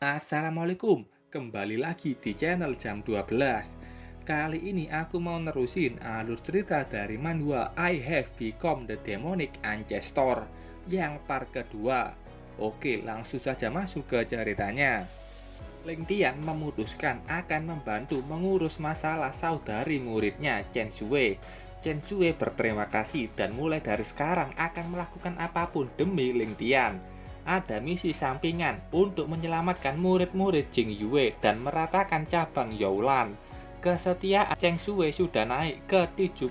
Assalamualaikum, kembali lagi di channel jam 12. Kali ini aku mau nerusin alur cerita dari manhwa I Have Become the Demonic Ancestor yang part kedua. Oke, langsung saja masuk ke ceritanya. Ling Tian memutuskan akan membantu mengurus masalah saudari muridnya Chen Shue. Chen Shue berterima kasih dan mulai dari sekarang akan melakukan apapun demi Ling Tian. Ada misi sampingan untuk menyelamatkan murid-murid Jing Yue dan meratakan cabang Youlan. Kesetiaan Chen Shue sudah naik ke 75%.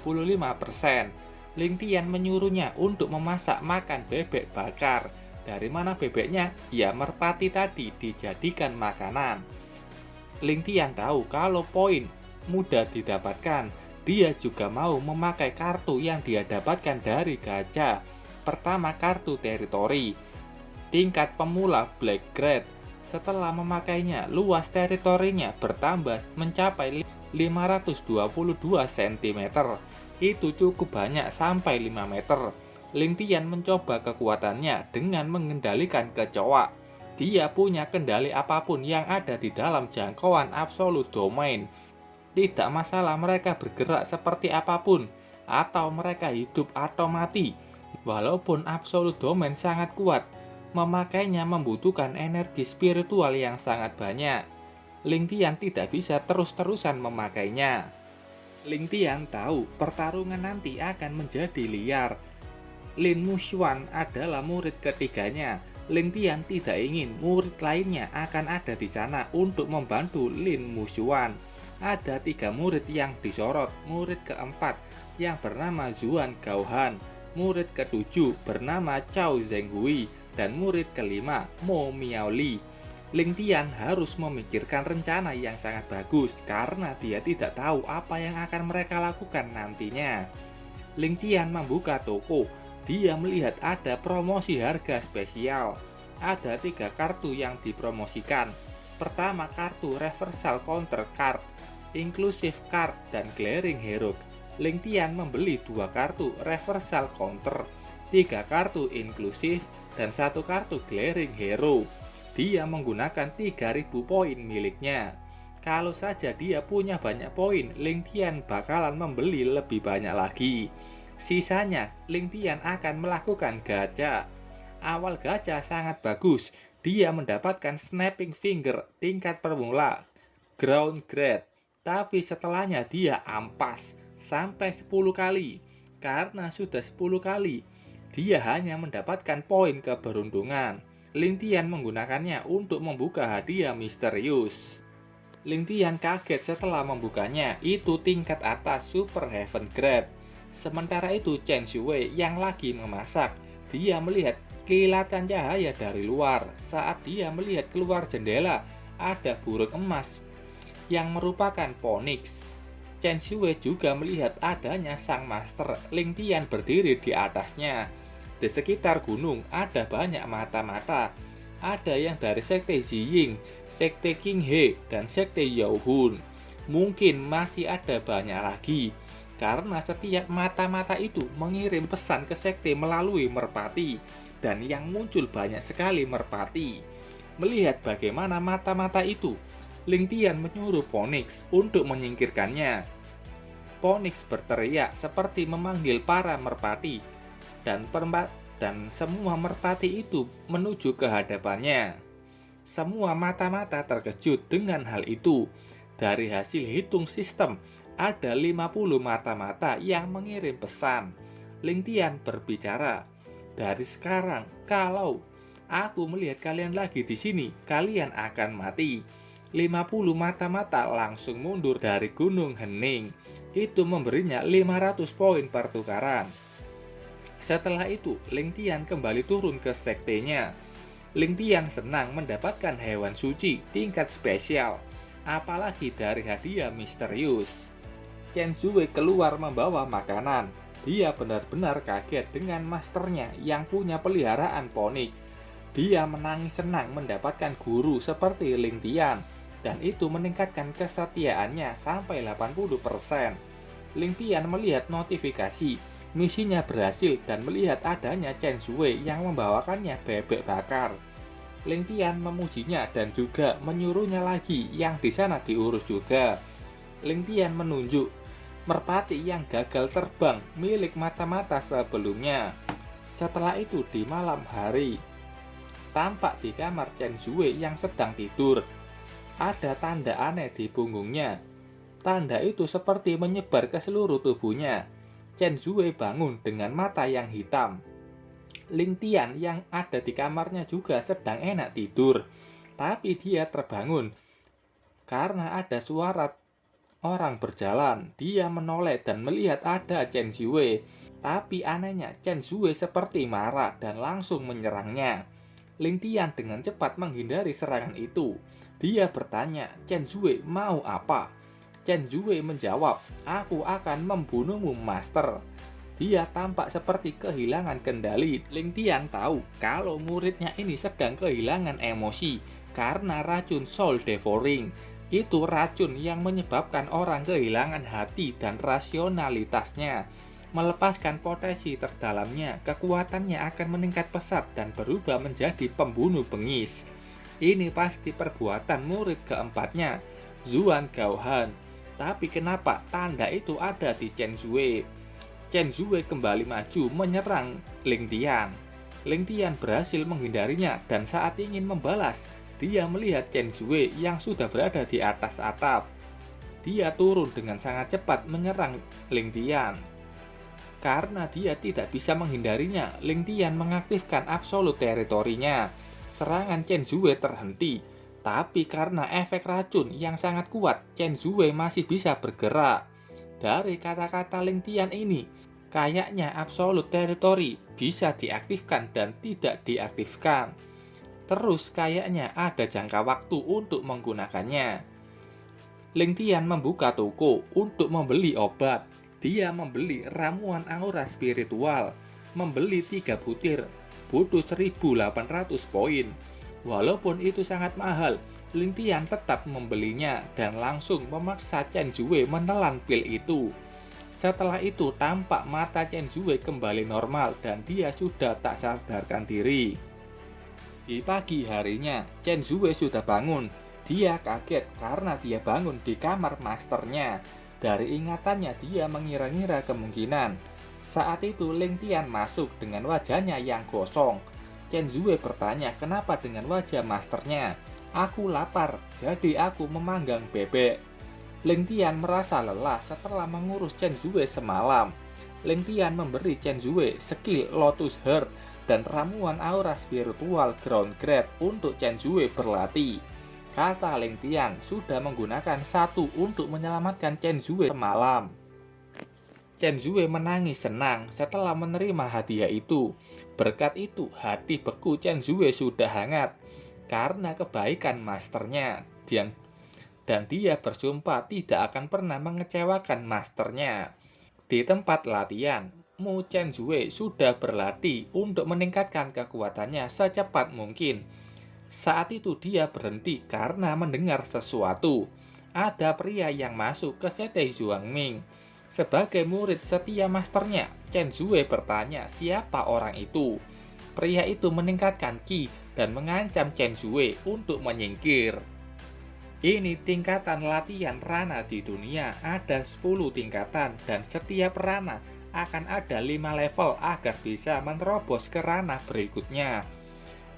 Ling Tian menyuruhnya untuk memasak makan bebek bakar. Dari mana bebeknya? Ya, merpati tadi dijadikan makanan. Ling Tian tahu kalau poin mudah didapatkan. Dia juga mau memakai kartu yang dia dapatkan dari gajah. Pertama, kartu teritori. Tingkat pemula Black Grade. Setelah memakainya, luas teritorinya bertambah mencapai 522 cm. Itu cukup banyak sampai 5 meter. Ling Tian mencoba kekuatannya dengan mengendalikan kecoa. Dia punya kendali apapun yang ada di dalam jangkauan Absolute Domain. Tidak masalah mereka bergerak seperti apapun, atau mereka hidup atau mati. Walaupun Absolute Domain sangat kuat, memakainya membutuhkan energi spiritual yang sangat banyak. Ling Tian tidak bisa terus-terusan memakainya. Ling Tian tahu pertarungan nanti akan menjadi liar. Lin Muxuan adalah murid ketiganya. Ling Tian tidak ingin murid lainnya akan ada di sana untuk membantu Lin Muxuan. Ada 3 murid yang disorot. Murid keempat yang bernama Zuan Gaohan, murid ke-7 bernama Chao Zhenghui, dan murid kelima Mo Miaoli. Ling Tian harus memikirkan rencana yang sangat bagus karena dia tidak tahu apa yang akan mereka lakukan nantinya. Ling Tian membuka toko. Dia melihat ada promosi harga spesial. Ada 3 kartu yang dipromosikan. Pertama, kartu Reversal Counter Card, Inclusive Card, dan Glaring Hero. Ling Tian membeli 2 kartu Reversal Counter, 3 kartu Inclusive, dan 1 kartu Glaring Hero. Dia menggunakan 3000 poin miliknya. Kalau saja dia punya banyak poin, Ling Tian bakalan membeli lebih banyak lagi. Sisanya, Ling Tian akan melakukan gacha. Awal gacha sangat bagus. Dia mendapatkan Snapping Finger tingkat pemula Ground Grade. Tapi setelahnya dia ampas sampai 10 kali. Karena sudah 10 kali, dia hanya mendapatkan poin keberuntungan. Ling Tian menggunakannya untuk membuka hadiah misterius. Ling Tian kaget setelah membukanya. Itu tingkat atas Super Heaven Grade. Sementara itu Chen Shue yang lagi memasak, dia melihat kilatan cahaya dari luar. Saat dia melihat keluar jendela, ada burung emas yang merupakan Phoenix. Chen Shue juga melihat adanya sang master. Ling Tian berdiri di atasnya. Di sekitar gunung ada banyak mata-mata. Ada yang dari sekte Ziying, sekte King He, dan sekte Yao Hun. Mungkin masih ada banyak lagi. Karena setiap mata-mata itu mengirim pesan ke sekte melalui merpati, dan yang muncul banyak sekali merpati. Melihat bagaimana mata-mata itu, Ling Tian menyuruh Phoenix untuk menyingkirkannya. Phoenix berteriak seperti memanggil para merpati, dan semua merpati itu menuju ke hadapannya. Semua mata-mata terkejut dengan hal itu. Dari hasil hitung sistem, ada 50 mata-mata yang mengirim pesan. Ling Tian berbicara, "Dari sekarang, kalau aku melihat kalian lagi di sini, kalian akan mati." 50 mata-mata langsung mundur dari Gunung Hening. Itu memberinya 500 poin pertukaran. Setelah itu, Ling Tian kembali turun ke sektenya. Ling Tian senang mendapatkan hewan suci tingkat spesial, apalagi dari hadiah misterius. Chen Shue keluar membawa makanan. Dia benar-benar kaget dengan masternya yang punya peliharaan Phoenix. Dia menangis senang mendapatkan guru seperti Ling Tian, dan itu meningkatkan kesetiaannya sampai 80%. Ling Tian melihat notifikasi, misinya berhasil, dan melihat adanya Chen Shue yang membawakannya bebek bakar. Ling Tian memujinya dan juga menyuruhnya lagi yang di sana diurus juga. Ling Tian menunjuk merpati yang gagal terbang milik mata-mata sebelumnya. Setelah itu di malam hari, tampak di kamar Chen Zue yang sedang tidur. Ada tanda aneh di punggungnya. Tanda itu seperti menyebar ke seluruh tubuhnya. Chen Zue bangun dengan mata yang hitam. Ling Tian yang ada di kamarnya juga sedang enak tidur. Tapi dia terbangun karena ada suara orang berjalan. Dia menoleh dan melihat ada Chen Zue. Tapi anehnya Chen Zue seperti marah dan langsung menyerangnya. Ling Tian dengan cepat menghindari serangan itu. Dia bertanya, Chen Zue mau apa? Chen Zue menjawab, aku akan membunuhmu, Master. Dia tampak seperti kehilangan kendali. Ling Tian tahu kalau muridnya ini sedang kehilangan emosi karena racun soul devouring. Itu racun yang menyebabkan orang kehilangan hati dan rasionalitasnya. Melepaskan potensi terdalamnya, kekuatannya akan meningkat pesat dan berubah menjadi pembunuh bengis. Ini pasti perbuatan murid keempatnya, Zuan Gaohan. Tapi kenapa tanda itu ada di Chen Zue? Chen Zue kembali maju menyerang Ling Tian. Ling Tian berhasil menghindarinya dan saat ingin membalas, dia melihat Chen Zue yang sudah berada di atas atap. Dia turun dengan sangat cepat menyerang Ling Tian. Karena dia tidak bisa menghindarinya, Ling Tian mengaktifkan absolute teritorinya. Serangan Chen Zue terhenti, tapi karena efek racun yang sangat kuat, Chen Zue masih bisa bergerak. Dari kata-kata Ling Tian ini, kayaknya absolute territory bisa diaktifkan dan tidak diaktifkan. Terus kayaknya ada jangka waktu untuk menggunakannya. Ling Tian membuka toko untuk membeli obat. Dia membeli ramuan aura spiritual, membeli 3 butir, butuh 1.800 poin. Walaupun itu sangat mahal, Ling Tian tetap membelinya dan langsung memaksa Chen Zue menelan pil itu. Setelah itu tampak mata Chen Zue kembali normal dan dia sudah tak sadarkan diri. Di pagi harinya, Chen Zue sudah bangun. Dia kaget karena dia bangun di kamar masternya. Dari ingatannya dia mengira-ngira kemungkinan. Saat itu Ling Tian masuk dengan wajahnya yang gosong. Chen Zue bertanya kenapa dengan wajah masternya. Aku lapar, jadi aku memanggang bebek. Ling Tian merasa lelah setelah mengurus Chen Zue semalam. Ling Tian memberi Chen Zue skill Lotus Heart dan ramuan aura spiritual Ground Grab untuk Chen Zue berlatih. Kata Ling Tian sudah menggunakan satu untuk menyelamatkan Chen Zue semalam. Chen Zue menangis senang setelah menerima hadiah itu. Berkat itu, hati beku Chen Zue sudah hangat karena kebaikan masternya. Dan dia bersumpah tidak akan pernah mengecewakan masternya. Di tempat latihan, Mu Chen Zue sudah berlatih untuk meningkatkan kekuatannya secepat mungkin. Saat itu dia berhenti karena mendengar sesuatu. Ada pria yang masuk ke Setei Zhuangming. Sebagai murid setia masternya, Chen Zue bertanya siapa orang itu. Pria itu meningkatkan ki dan mengancam Chen Zue untuk menyingkir. Ini tingkatan latihan rana di dunia, ada 10 tingkatan dan setiap rana akan ada 5 level agar bisa menerobos ke rana berikutnya.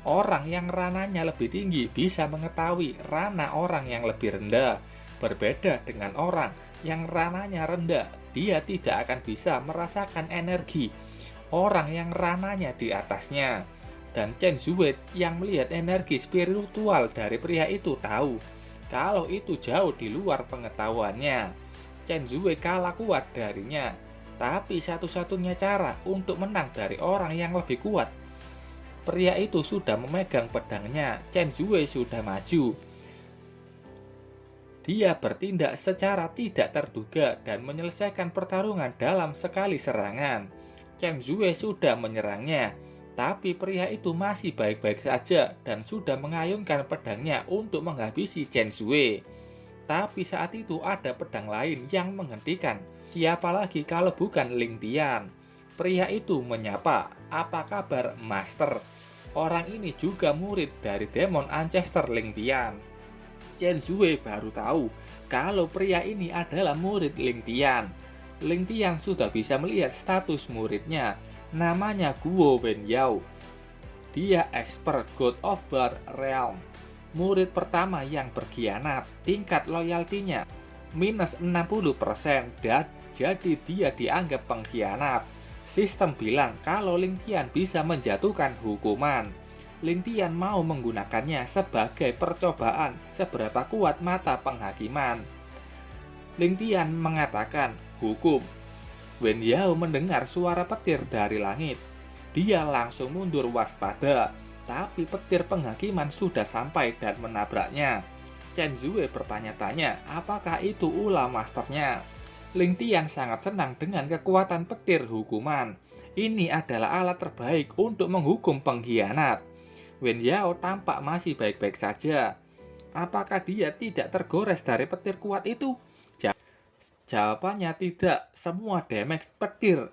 Orang yang rananya lebih tinggi bisa mengetahui rana orang yang lebih rendah. Berbeda dengan orang yang rananya rendah, dia tidak akan bisa merasakan energi orang yang rananya di atasnya. Dan Chen Zue yang melihat energi spiritual dari pria itu tahu kalau itu jauh di luar pengetahuannya. Chen Zue kalah kuat darinya, tapi satu-satunya cara untuk menang dari orang yang lebih kuat. Pria itu sudah memegang pedangnya. Chen Zue sudah maju. Dia bertindak secara tidak terduga dan menyelesaikan pertarungan dalam sekali serangan. Chen Zue sudah menyerangnya, tapi pria itu masih baik-baik saja dan sudah mengayunkan pedangnya untuk menghabisi Chen Zue. Tapi saat itu ada pedang lain yang menghentikan. Siapa lagi kalau bukan Ling Tian? Pria itu menyapa, "Apa kabar, Master?" Orang ini juga murid dari demon Ancestor Ling Tian. Chen Zue baru tahu kalau pria ini adalah murid Ling Tian. Ling Tian sudah bisa melihat status muridnya, namanya Guo Wenyao. Dia expert God of War Realm, murid pertama yang berkhianat. Tingkat loyaltinya minus 60% dan jadi dia dianggap pengkhianat. Sistem bilang kalau Ling Tian bisa menjatuhkan hukuman. Ling Tian mau menggunakannya sebagai percobaan seberapa kuat mata penghakiman. Ling Tian mengatakan, hukum. Wenyao mendengar suara petir dari langit. Dia langsung mundur waspada, tapi petir penghakiman sudah sampai dan menabraknya. Chen Zue bertanya-tanya, apakah itu ulah masternya? Ling Tian sangat senang dengan kekuatan petir hukuman. Ini adalah alat terbaik untuk menghukum pengkhianat. Wenyao tampak masih baik-baik saja. Apakah dia tidak tergores dari petir kuat itu? Jawabannya tidak. Semua damage petir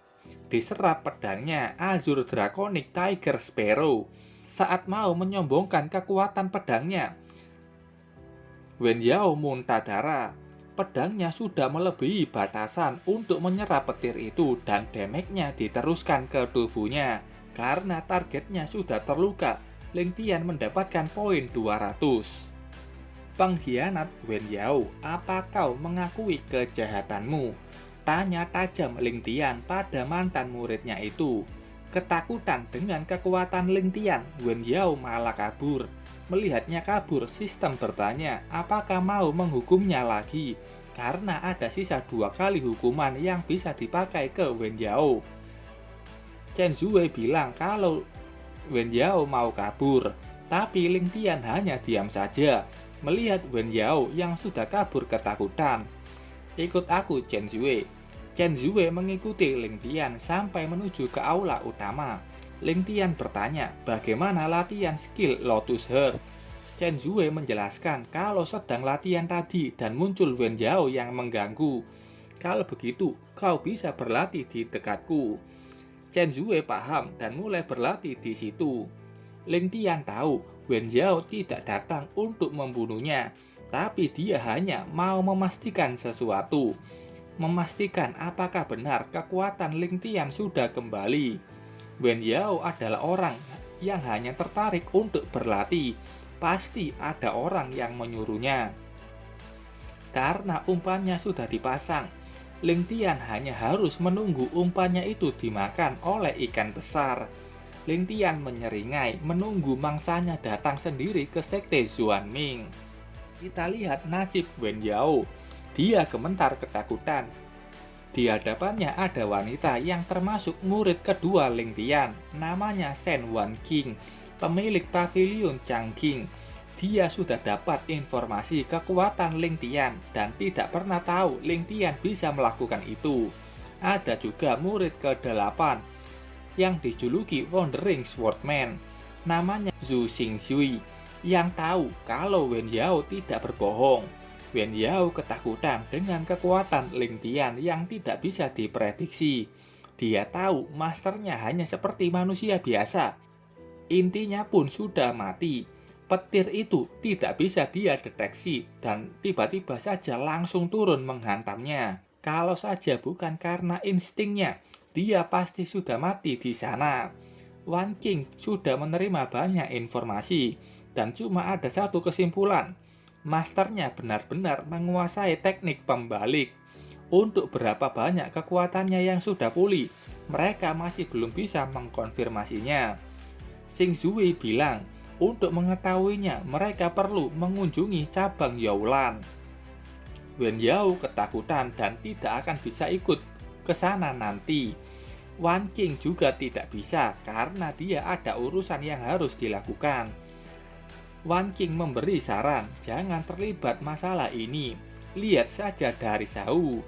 diserap pedangnya Azure Draconic Tiger Sparrow. Saat mau menyombongkan kekuatan pedangnya, Wenyao muntah darah. Pedangnya sudah melebihi batasan untuk menyerap petir itu dan damage-nya diteruskan ke tubuhnya. Karena targetnya sudah terluka, Ling Tian mendapatkan poin 200. Pengkhianat Wenyao, apa kau mengakui kejahatanmu? Tanya tajam Ling Tian pada mantan muridnya itu. Ketakutan dengan kekuatan Ling Tian, Wenyao malah kabur. Melihatnya kabur, sistem bertanya, apakah mau menghukumnya lagi? Karena ada sisa 2 kali hukuman yang bisa dipakai ke Wenyao. Chen Zue bilang kalau Wenyao mau kabur, tapi Ling Tian hanya diam saja. Melihat Wenyao yang sudah kabur ketakutan. Ikut aku, Chen Zue. Chen Zue mengikuti Ling Tian sampai menuju ke aula utama. Ling Tian bertanya, bagaimana latihan skill Lotus Heart? Chen Zue menjelaskan kalau sedang latihan tadi dan muncul Wenyao yang mengganggu. Kalau begitu, kau bisa berlatih di dekatku. Chen Zue paham dan mulai berlatih di situ. Ling Tian tahu Wenyao tidak datang untuk membunuhnya, tapi dia hanya mau memastikan sesuatu. Memastikan apakah benar kekuatan Ling Tian sudah kembali. Wenyao adalah orang yang hanya tertarik untuk berlatih. Pasti ada orang yang menyuruhnya. Karena umpannya sudah dipasang, Ling Tian hanya harus menunggu umpannya itu dimakan oleh ikan besar. Ling Tian menyeringai menunggu mangsanya datang sendiri ke sekte Xuanming. Kita lihat nasib Wenyao. Dia gemetar ketakutan. Di hadapannya ada wanita yang termasuk murid kedua Ling Tian, namanya Shen Wanqing, pemilik pavilion Changqing. Dia sudah dapat informasi kekuatan Ling Tian dan tidak pernah tahu Ling Tian bisa melakukan itu. Ada juga murid ke-8 yang dijuluki Wandering Swordman, namanya Zhu Xingxui, yang tahu kalau Wenyao tidak berbohong. Wenyao ketakutan dengan kekuatan Ling Tian yang tidak bisa diprediksi. Dia tahu masternya hanya seperti manusia biasa. Intinya pun sudah mati. Petir itu tidak bisa dia deteksi dan tiba-tiba saja langsung turun menghantamnya. Kalau saja bukan karena instingnya, dia pasti sudah mati di sana. Wanqing sudah menerima banyak informasi dan cuma ada satu kesimpulan. Masternya benar-benar menguasai teknik pembalik. Untuk berapa banyak kekuatannya yang sudah pulih, mereka masih belum bisa mengkonfirmasinya. Xing Zui bilang, untuk mengetahuinya mereka perlu mengunjungi cabang Yaolan. Wenyao ketakutan dan tidak akan bisa ikut ke sana nanti. Wanqing juga tidak bisa karena dia ada urusan yang harus dilakukan. Wanqing memberi saran, jangan terlibat masalah ini. Lihat saja dari jauh.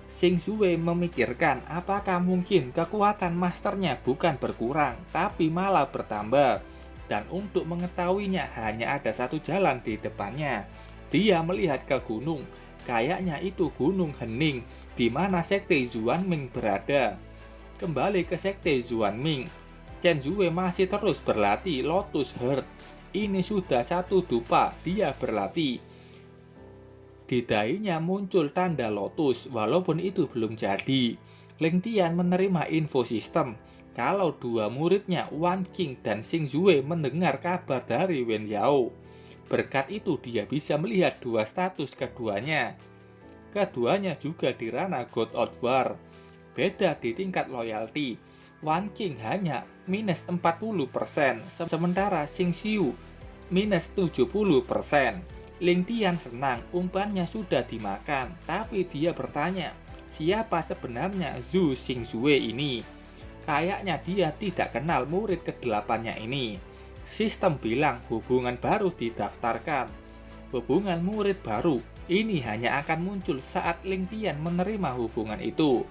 Xing Zue memikirkan apakah mungkin kekuatan masternya bukan berkurang, tapi malah bertambah. Dan untuk mengetahuinya hanya ada satu jalan di depannya. Dia melihat ke gunung, kayaknya itu Gunung Hening, di mana sekte Xuanming berada. Kembali ke sekte Xuanming. Chen Zue masih terus berlatih Lotus Heart. Ini sudah satu dupa dia berlatih. Di dahinya muncul tanda lotus, walaupun itu belum jadi. Ling Tian menerima info sistem kalau dua muridnya Wan Qing dan Xing Zue mendengar kabar dari Wen Yao. Berkat itu dia bisa melihat dua status keduanya. Keduanya juga di ranah God of War. Beda di tingkat loyalty. Wan Qing hanya minus 40%, sementara Xing Xiu minus 70%. Ling Tian senang umpannya sudah dimakan, tapi dia bertanya, siapa sebenarnya Zhu Xingzue ini? Kayaknya dia tidak kenal murid ke-8-nya ini. Sistem bilang hubungan baru didaftarkan. Hubungan murid baru ini hanya akan muncul saat Ling Tian menerima hubungan itu.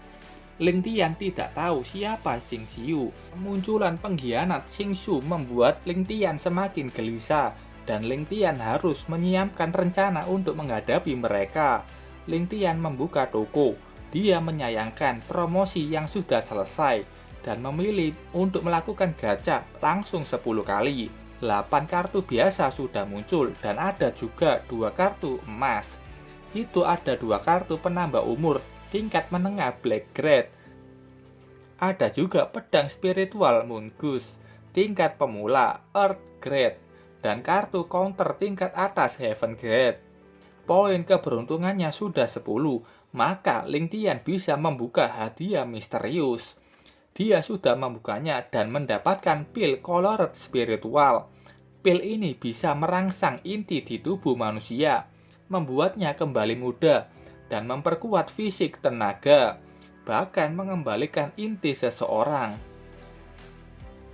Ling Tian tidak tahu siapa Xing Xiu. Kemunculan pengkhianat Xing Xiu membuat Ling Tian semakin gelisah. Dan Ling Tian harus menyiapkan rencana untuk menghadapi mereka. Ling Tian membuka toko. Dia menyayangkan promosi yang sudah selesai dan memilih untuk melakukan gacha langsung 10 kali. 8 kartu biasa sudah muncul dan ada juga 2 kartu emas. Itu ada 2 kartu penambah umur tingkat menengah Black Grade. Ada juga pedang spiritual Moon Goose tingkat pemula Earth Grade. Dan kartu counter tingkat atas Heaven Grade. Poin keberuntungannya sudah 10, maka Ling Tian bisa membuka hadiah misterius. Dia sudah membukanya dan mendapatkan pil Colored Spiritual. Pil ini bisa merangsang inti di tubuh manusia, membuatnya kembali muda, dan memperkuat fisik tenaga, bahkan mengembalikan inti seseorang.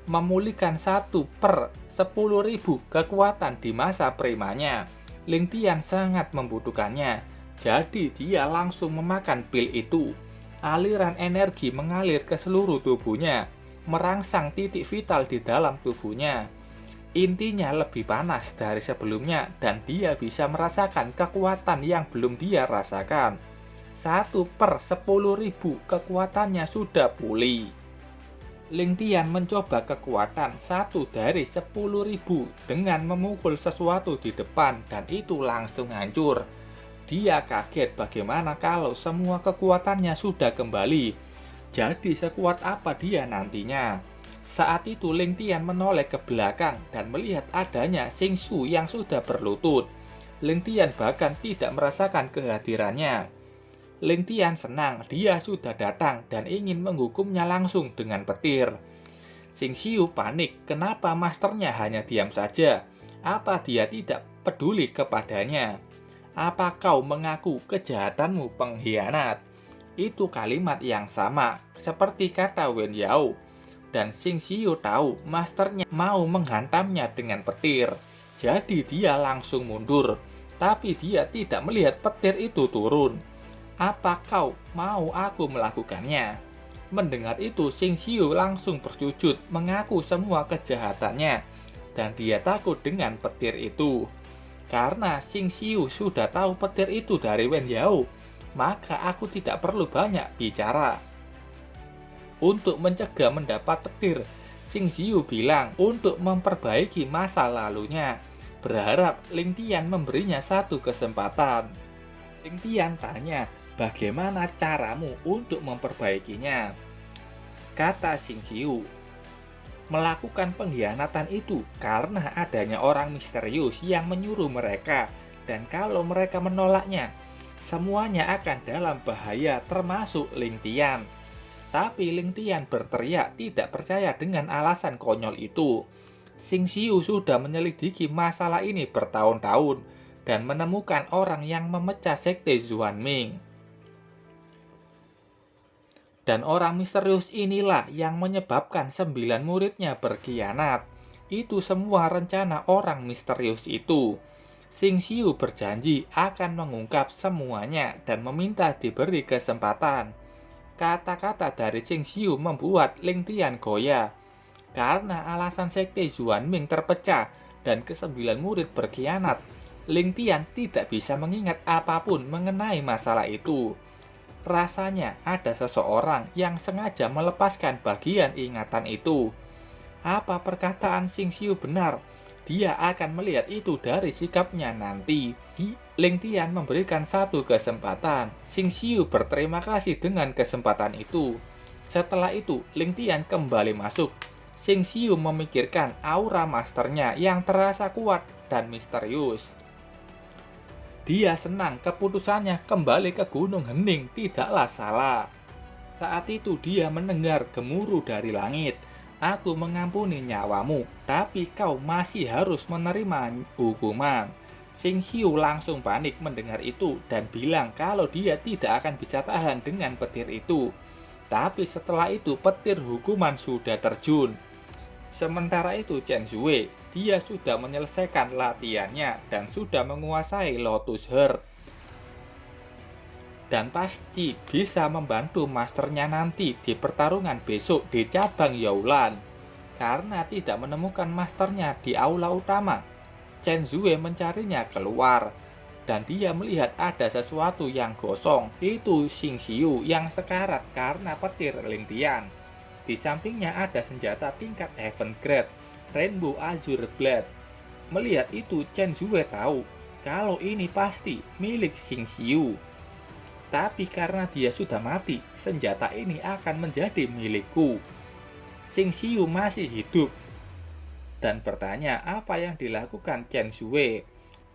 Memulihkan 1/10.000 kekuatan di masa primanya. Ling Tian sangat membutuhkannya, jadi dia langsung memakan pil itu. Aliran energi mengalir ke seluruh tubuhnya, merangsang titik vital di dalam tubuhnya. Intinya lebih panas dari sebelumnya dan dia bisa merasakan kekuatan yang belum dia rasakan. 1/10.000 kekuatannya sudah pulih. Ling Tian mencoba kekuatan 1 dari 10.000 dengan memukul sesuatu di depan dan itu langsung hancur. Dia kaget bagaimana kalau semua kekuatannya sudah kembali. Jadi sekuat apa dia nantinya? Saat itu Ling Tian menoleh ke belakang dan melihat adanya Xing Xiu yang sudah berlutut. Ling Tian bahkan tidak merasakan kehadirannya. Ling Tian senang dia sudah datang dan ingin menghukumnya langsung dengan petir. Xing Xiu panik, kenapa masternya hanya diam saja? Apa dia tidak peduli kepadanya? Apa kau mengaku kejahatanmu pengkhianat? Itu kalimat yang sama seperti kata Wen Yao. Dan Xing Xiu tahu masternya mau menghantamnya dengan petir. Jadi dia langsung mundur, tapi dia tidak melihat petir itu turun. Apa kau mau aku melakukannya? Mendengar itu, Xing Xiu langsung bersujud mengaku semua kejahatannya. Dan dia takut dengan petir itu. Karena Xing Xiu sudah tahu petir itu dari Wen Yao, maka aku tidak perlu banyak bicara. Untuk mencegah mendapat petir, Xing Xiu bilang untuk memperbaiki masa lalunya. Berharap Ling Tian memberinya satu kesempatan. Ling Tian tanya, bagaimana caramu untuk memperbaikinya? Kata Xing Xiu, melakukan pengkhianatan itu karena adanya orang misterius yang menyuruh mereka, dan kalau mereka menolaknya, semuanya akan dalam bahaya termasuk Ling Tian. Tapi Ling Tian berteriak tidak percaya dengan alasan konyol itu. Xing Xiu sudah menyelidiki masalah ini bertahun-tahun dan menemukan orang yang memecah sekte Xuanming. Dan orang misterius inilah yang menyebabkan 9 muridnya berkhianat. Itu semua rencana orang misterius itu. Xing Xiu berjanji akan mengungkap semuanya dan meminta diberi kesempatan. Kata-kata dari Xing Xiu membuat Ling Tian goyah. Karena alasan sekte Xuanming terpecah dan ke-9 murid berkhianat, Ling Tian tidak bisa mengingat apapun mengenai masalah itu. Rasanya ada seseorang yang sengaja melepaskan bagian ingatan itu. apa perkataan Xing Xiu benar. Dia akan melihat itu dari sikapnya nanti. Ling Tian memberikan satu kesempatan. Xing Xiu berterima kasih dengan kesempatan itu. Setelah itu, Ling Tian kembali masuk. Xing Xiu memikirkan aura masternya yang terasa kuat dan misterius. Dia senang keputusannya kembali ke Gunung Hening tidaklah salah. Saat itu dia mendengar gemuruh dari langit. Aku mengampuni nyawamu, tapi kau masih harus menerima hukuman. Xing Xiu langsung panik mendengar itu dan bilang kalau dia tidak akan bisa tahan dengan petir itu. Tapi setelah itu petir hukuman sudah terjun. Sementara itu Chen Zue, dia sudah menyelesaikan latihannya dan sudah menguasai Lotus Heart. Dan pasti bisa membantu masternya nanti di pertarungan besok di cabang Yaulan. Karena tidak menemukan masternya di aula utama, Chen Zue mencarinya keluar. Dan dia melihat ada sesuatu yang gosong. Itu Xing Xiu yang sekarat karena petir Ling Tian. Di sampingnya ada senjata tingkat Heaven Grade, Rainbow Azure Blade. Melihat itu, Chen Zue tahu kalau ini pasti milik Xing Xiu. Tapi karena dia sudah mati, senjata ini akan menjadi milikku. Xing Xiu masih hidup dan bertanya apa yang dilakukan Chen Zue.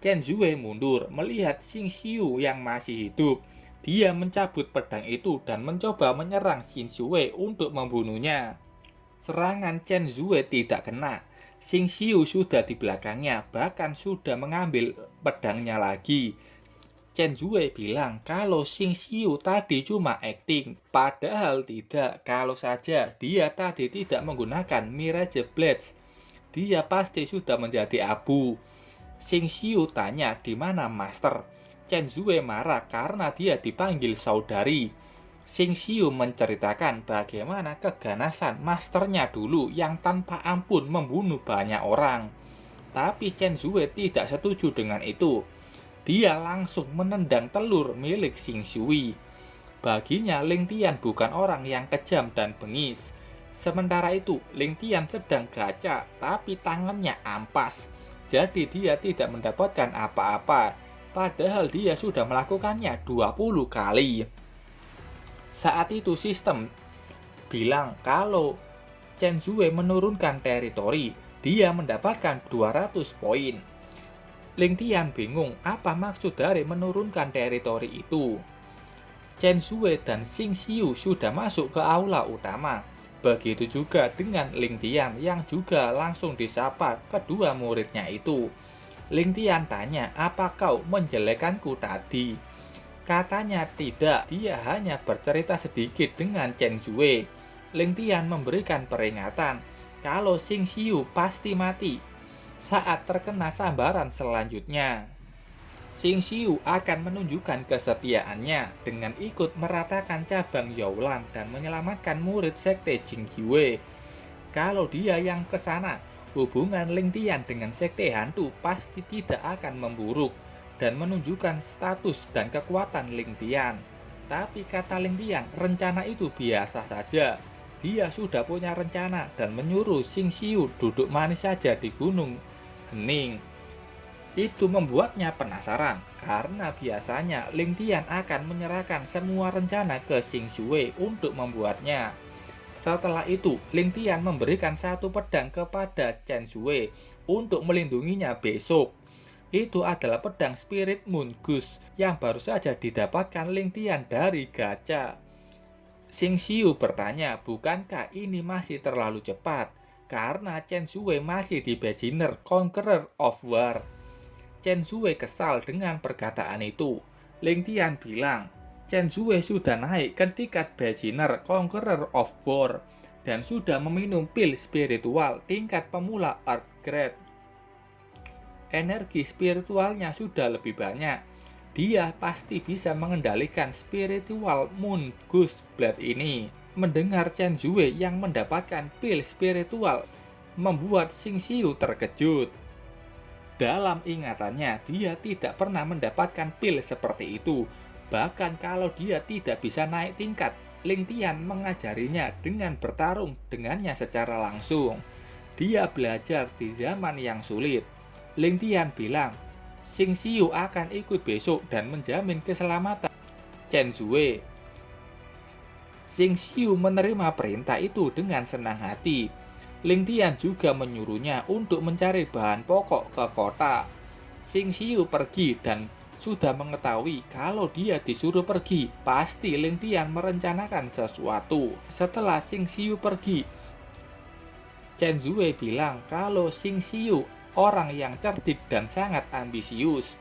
Chen Zue mundur melihat Xing Xiu yang masih hidup. Dia mencabut pedang itu dan mencoba menyerang Xing Zue untuk membunuhnya. Serangan Chen Zue tidak kena. Xing Xiu sudah di belakangnya, bahkan sudah mengambil pedangnya lagi. Chen Zue bilang kalau Xing Xiu tadi cuma acting, padahal tidak. Kalau saja dia tadi tidak menggunakan Mirage Blades, dia pasti sudah menjadi abu. Xing Xiu tanya di mana master. Chen Zue marah karena dia dipanggil saudari. Xing Xiu menceritakan bagaimana keganasan masternya dulu yang tanpa ampun membunuh banyak orang. Tapi Chen Zue tidak setuju dengan itu. Dia langsung menendang telur milik Xing Xiu. Baginya Ling Tian bukan orang yang kejam dan bengis. Sementara itu Ling Tian sedang gacha tapi tangannya ampas. Jadi dia tidak mendapatkan apa-apa. Padahal dia sudah melakukannya 20 kali. Saat itu sistem bilang kalau Chen Zue menurunkan teritori, dia mendapatkan 200 poin. Ling Tian bingung apa maksud dari menurunkan teritori itu. Chen Zue dan Xing Xiu sudah masuk ke aula utama. Begitu juga dengan Ling Tian yang juga langsung disapa kedua muridnya itu. Ling Tian tanya, apa kau menjelekanku tadi? Katanya tidak, dia hanya bercerita sedikit dengan Chen Zue. Ling Tian memberikan peringatan kalau Xing Xiu pasti mati saat terkena sambaran selanjutnya. Xing Xiu akan menunjukkan kesetiaannya dengan ikut meratakan cabang Yaulan dan menyelamatkan murid sekte Jinghue. Kalau dia yang ke sana, hubungan Ling Tian dengan sekte hantu pasti tidak akan memburuk dan menunjukkan status dan kekuatan Ling Tian. Tapi kata Ling Tian, rencana itu biasa saja. Dia sudah punya rencana dan menyuruh Xing Xiu duduk manis saja di Gunung Hening. Itu membuatnya penasaran karena biasanya Ling Tian akan menyerahkan semua rencana ke Xing Zue untuk membuatnya. Setelah itu, Ling Tian memberikan satu pedang kepada Chen Zue untuk melindunginya besok. Itu adalah pedang Spirit Moon Goose yang baru saja didapatkan Ling Tian dari gacha. Xing Xiu bertanya, bukankah ini masih terlalu cepat? Karena Chen Zue masih di Beginner Conqueror of War. Chen Zue kesal dengan perkataan itu. Ling Tian bilang, Chen Zue sudah naik ke tingkat Beginner Conqueror of War dan sudah meminum pil spiritual tingkat pemula Earth Grade. Energi spiritualnya sudah lebih banyak. Dia pasti bisa mengendalikan spiritual Moon Goose Blade ini. Mendengar Chen Zue yang mendapatkan pil spiritual membuat Xing Xiu terkejut. Dalam ingatannya, dia tidak pernah mendapatkan pil seperti itu. Bahkan kalau dia tidak bisa naik tingkat, Ling Tian mengajarinya dengan bertarung dengannya secara langsung. Dia belajar di zaman yang sulit. Ling Tian bilang, Xing Xiu akan ikut besok dan menjamin keselamatan Chen Zue. Xing Xiu menerima perintah itu dengan senang hati. Ling Tian juga menyuruhnya untuk mencari bahan pokok ke kota. Xing Xiu pergi dan sudah mengetahui kalau dia disuruh pergi, pasti Ling Tian merencanakan sesuatu. Setelah Xing Xiu pergi, Chen Zue bilang kalau Xing Xiu orang yang cerdik dan sangat ambisius.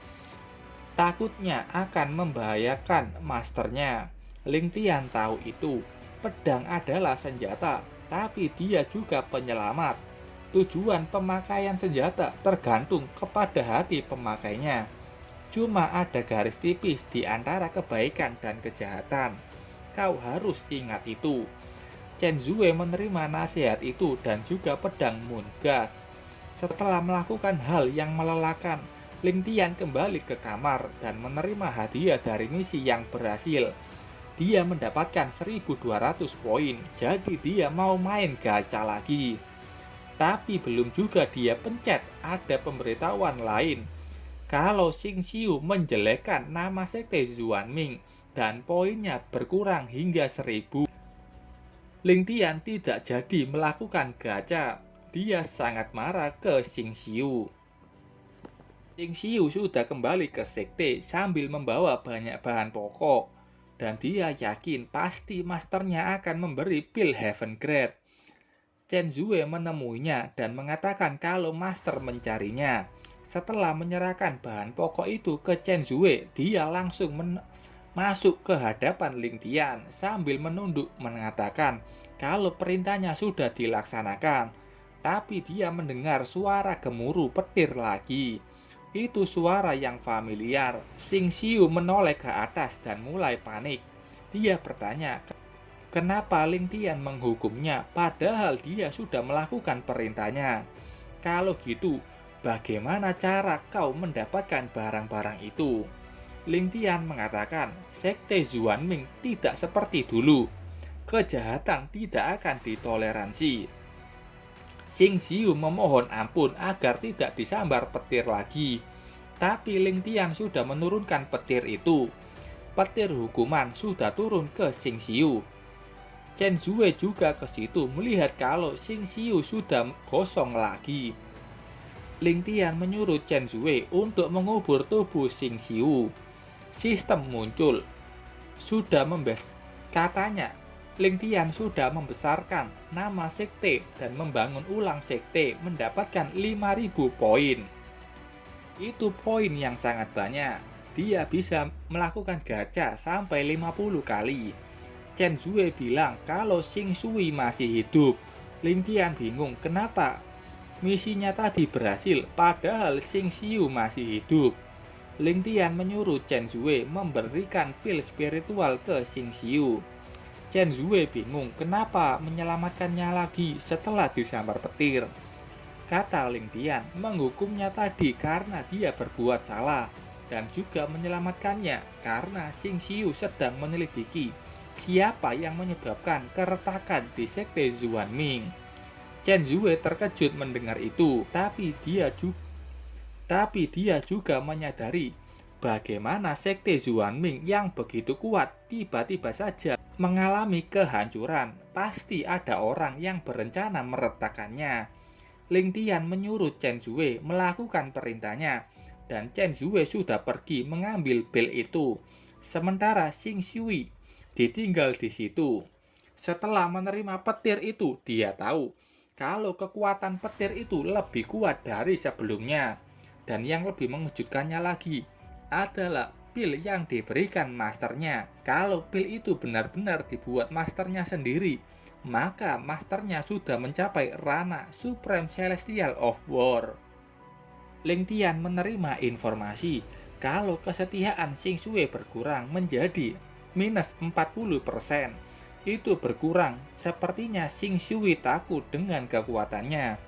Takutnya akan membahayakan masternya. Ling Tian tahu itu. Pedang adalah senjata, tapi dia juga penyelamat. Tujuan pemakaian senjata tergantung kepada hati pemakainya. Cuma ada garis tipis di antara kebaikan dan kejahatan. Kau harus ingat itu. Chen Zue menerima nasihat itu dan juga pedang Moon Gas. Setelah melakukan hal yang melelahkan, Ling Tian kembali ke kamar dan menerima hadiah dari misi yang berhasil. Dia mendapatkan 1.200 poin, jadi dia mau main gacha lagi. Tapi belum juga dia pencet, ada pemberitahuan lain. Kalau Xing Xiu menjelekkan nama sekte Xuanming dan poinnya berkurang hingga 1.000. Ling Tian tidak jadi melakukan gacha. Dia sangat marah ke Xing Xiu. Xing Xiu sudah kembali ke sekte sambil membawa banyak bahan pokok. Dan dia yakin pasti masternya akan memberi pil Heaven Grade. Chen Zue menemuinya dan mengatakan kalau master mencarinya. Setelah menyerahkan bahan pokok itu ke Chen Zue, dia langsung masuk ke hadapan Ling Tian sambil menunduk mengatakan kalau perintahnya sudah dilaksanakan. Tapi dia mendengar suara gemuruh petir lagi. Itu suara yang familiar. Xing Xiu menoleh ke atas dan mulai panik. Dia bertanya, kenapa Ling Tian menghukumnya padahal dia sudah melakukan perintahnya? Kalau gitu, bagaimana cara kau mendapatkan barang-barang itu? Ling Tian mengatakan, sekte Xuanming tidak seperti dulu. Kejahatan tidak akan ditoleransi. Xing Xiu memohon ampun agar tidak disambar petir lagi. Tapi Ling Tian sudah menurunkan petir itu. Petir hukuman sudah turun ke Xing Xiu. Chen Zue juga ke situ melihat kalau Xing Xiu sudah kosong lagi. Ling Tian menyuruh Chen Zue untuk mengubur tubuh Xing Xiu. Sistem muncul. Katanya, Ling Tian sudah membesarkan nama sekte dan membangun ulang sekte mendapatkan 5.000 poin. Itu poin yang sangat banyak. Dia bisa melakukan gacha sampai 50 kali. Chen Zue bilang kalau Xing Shui masih hidup. Ling Tian bingung kenapa misinya tadi berhasil padahal Xing Xiu masih hidup. Ling Tian menyuruh Chen Zue memberikan pil spiritual ke Xing Xiu. Chen Zue bingung kenapa menyelamatkannya lagi setelah disambar petir. Kata Ling Tian, menghukumnya tadi karena dia berbuat salah dan juga menyelamatkannya karena Xing Xiu sedang menyelidiki siapa yang menyebabkan keretakan di sekte Xuanming. Chen Zue terkejut mendengar itu, tapi dia juga menyadari bagaimana sekte Xuanming yang begitu kuat tiba-tiba saja mengalami kehancuran. Pasti ada orang yang berencana meretakkannya. Ling Tian menyuruh Chen Zue melakukan perintahnya dan Chen Zue sudah pergi mengambil pil itu. Sementara Xing Shui ditinggal di situ. Setelah menerima petir itu, dia tahu kalau kekuatan petir itu lebih kuat dari sebelumnya. Dan yang lebih mengejutkannya lagi adalah pil yang diberikan masternya. Kalau pil itu benar-benar dibuat masternya sendiri, maka masternya sudah mencapai ranah Supreme Celestial of War. Ling Tian menerima informasi kalau kesetiaan Xing Shui berkurang menjadi minus 40%. Itu berkurang, sepertinya Xing Shui takut dengan kekuatannya.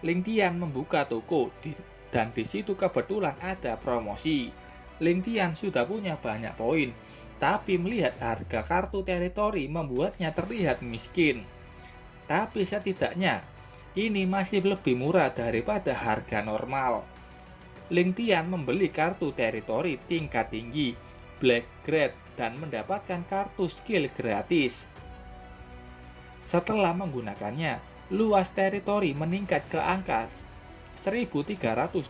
Ling Tian membuka toko dan di situ kebetulan ada promosi. Ling Tian sudah punya banyak poin, tapi melihat harga kartu teritori membuatnya terlihat miskin. Tapi setidaknya Ini masih lebih murah daripada harga normal. Ling Tian membeli kartu teritori tingkat tinggi, Black Grade, dan mendapatkan kartu skill gratis. Setelah menggunakannya, luas teritori meningkat ke angka 1322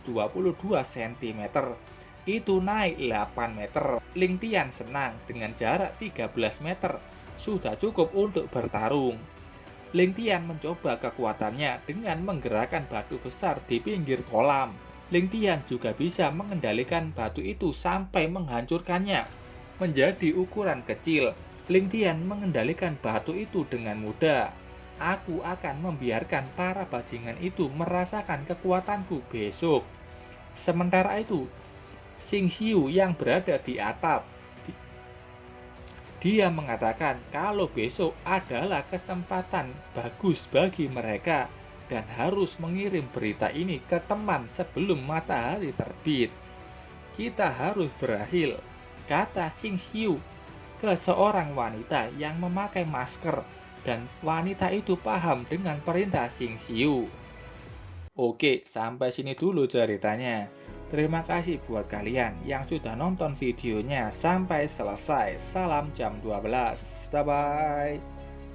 cm. Itu naik 8 meter. Ling Tian senang dengan jarak 13 meter. Sudah cukup untuk bertarung. Ling Tian mencoba kekuatannya dengan menggerakkan batu besar di pinggir kolam. Ling Tian juga bisa mengendalikan batu itu sampai menghancurkannya menjadi ukuran kecil. Ling Tian mengendalikan batu itu dengan mudah. Aku akan membiarkan para bajingan itu merasakan kekuatanku besok. Sementara itu, Xing Xiu yang berada di atap, dia mengatakan kalau besok adalah kesempatan bagus bagi mereka dan harus mengirim berita ini ke teman sebelum matahari terbit. Kita harus berhasil, kata Xing Xiu ke seorang wanita yang memakai masker, dan wanita itu paham dengan perintah Xing Xiu. Oke, sampai sini dulu ceritanya. Terima kasih buat kalian yang sudah nonton videonya sampai selesai. Salam jam 12. Bye-bye.